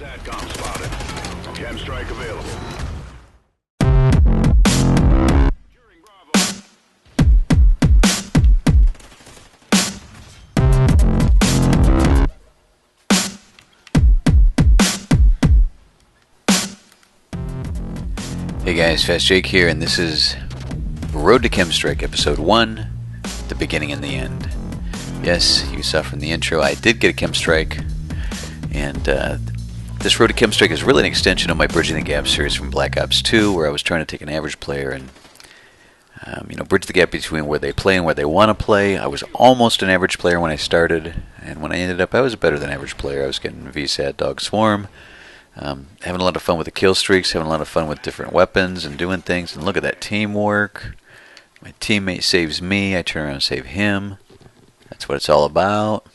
SATCOM spotted. Chem strike available. Hey guys, FastJake here, and this is Road to Chem Strike Episode 1, the beginning and the end. Yes, you saw from the intro, I did get a Chem Strike, and this Road to Chem Strike is really an extension of my Bridging the Gap series from Black Ops 2, where I was trying to take an average player and bridge the gap between where they play and where they want to play. I was almost an average player when I started, and when I ended up, I was a better than average player. I was getting VSAT, Dog Swarm, having a lot of fun with the kill streaks, having a lot of fun with different weapons and doing things. And look at that teamwork. My teammate saves me, I turn around and save him. That's what it's all about.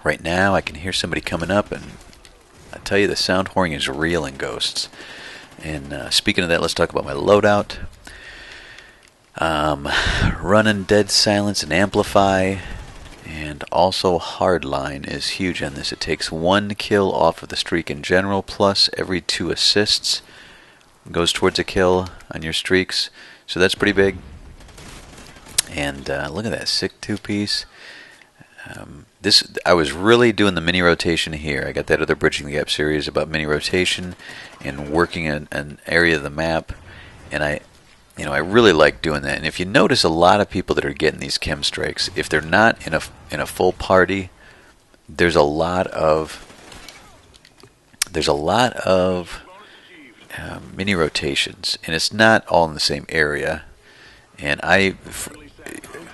Right now I can hear somebody coming up, and I tell you, the sound whoring is real in Ghosts. And speaking of that, let's talk about my loadout. Running Dead Silence and Amplify, and also Hardline is huge on this. It takes 1 kill off of the streak in general, plus every 2 assists goes towards a kill on your streaks, so that's pretty big. And look at that sick 2-piece. I was really doing the mini rotation here. I got that other Bridging the Gap series about mini rotation and working an area of the map, and I really like doing that. And if you notice, a lot of people that are getting these chem strikes, if they're not in a full party, there's a lot of mini rotations, and it's not all in the same area. And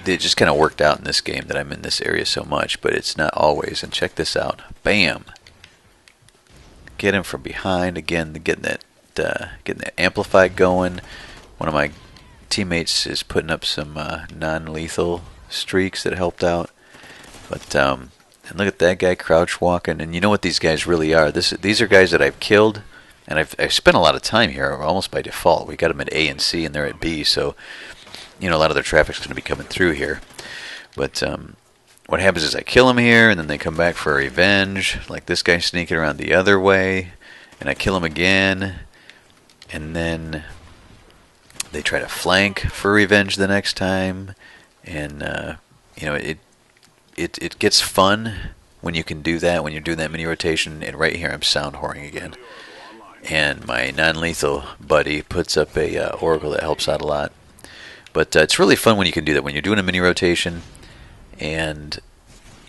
it just kind of worked out in this game that I'm in this area so much, but it's not always. And check this out, bam! Get him from behind again. Getting that amplified going. One of my teammates is putting up some non-lethal streaks that helped out. But and look at that guy crouch walking. And you know what these guys really are? These are guys that I've killed, and I've spent a lot of time here almost by default. We got them at A and C, and they're at B, so a lot of their traffic's going to be coming through here. But what happens is I kill them here, and then they come back for revenge, like this guy sneaking around the other way, and I kill him again, and then they try to flank for revenge the next time. And it gets fun when you can do that, when you're doing that mini rotation. And right here I'm sound whoring again, and my non-lethal buddy puts up a oracle that helps out a lot. But it's really fun when you can do that, when you're doing a mini rotation and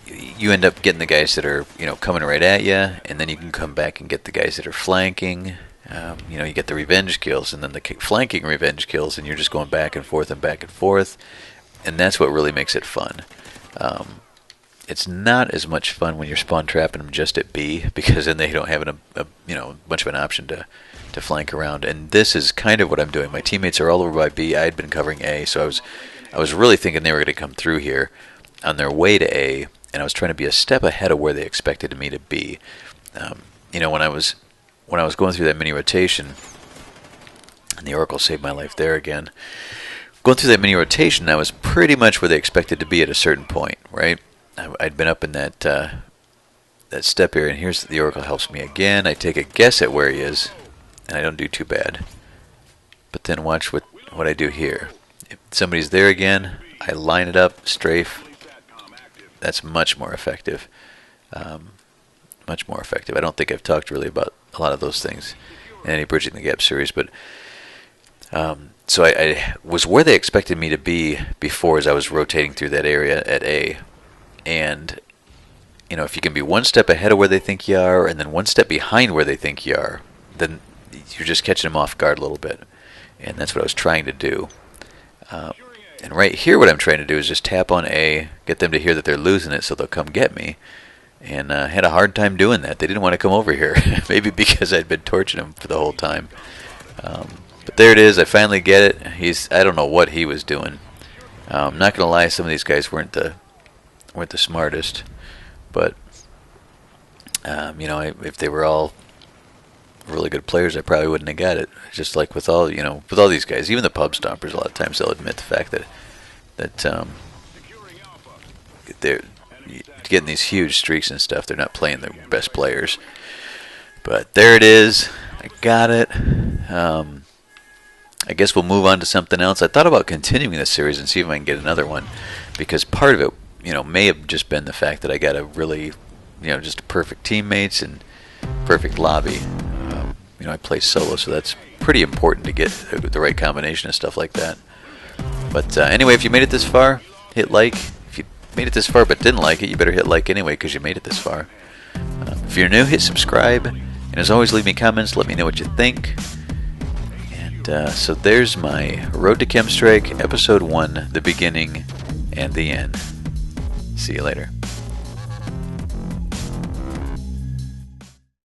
you end up getting the guys that are coming right at you, and then you can come back and get the guys that are flanking. You get the revenge kills, and then the flanking revenge kills, and you're just going back and forth and back and forth, and that's what really makes it fun. It's not as much fun when you're spawn trapping them just at B, because then they don't have a much of an option to flank around. And this is kind of what I'm doing. My teammates are all over by B. I had been covering A, so I was really thinking they were going to come through here on their way to A, and I was trying to be a step ahead of where they expected me to be. When I was going through that mini rotation, and the oracle saved my life there again. Going through that mini rotation, I was pretty much where they expected to be at a certain point, right? I'd been up in that step here, and here's the oracle helps me again. I take a guess at where he is, and I don't do too bad. But then watch what I do here. If somebody's there again, I line it up, strafe. That's much more effective. Much more effective. I don't think I've talked really about a lot of those things in any Bridging the Gap series, but so I was where they expected me to be before, as I was rotating through that area at A. And if you can be one step ahead of where they think you are, and then one step behind where they think you are, then you're just catching them off guard a little bit. And that's what I was trying to do. And right here, what I'm trying to do is just tap on A, get them to hear that they're losing it, so they'll come get me. And I had a hard time doing that. They didn't want to come over here. Maybe because I'd been torching them for the whole time. But there it is. I finally get it. I don't know what he was doing. I'm not going to lie, some of these guys weren't the smartest. But, if they were all really good players, I probably wouldn't have got it. Just like with all these guys, even the pub stompers, a lot of times they'll admit the fact that they're getting these huge streaks and stuff. They're not playing their best players. But there it is. I got it. I guess we'll move on to something else. I thought about continuing this series and see if I can get another one, because part of it, may have just been the fact that I got a really, just perfect teammates and perfect lobby. I play solo, so that's pretty important to get the right combination of stuff like that. But anyway, if you made it this far, hit like. If you made it this far but didn't like it, you better hit like anyway, because you made it this far. If you're new, hit subscribe. And as always, leave me comments. Let me know what you think. And so there's my Road to Chem Strike, Episode 1, the beginning and the end. See you later.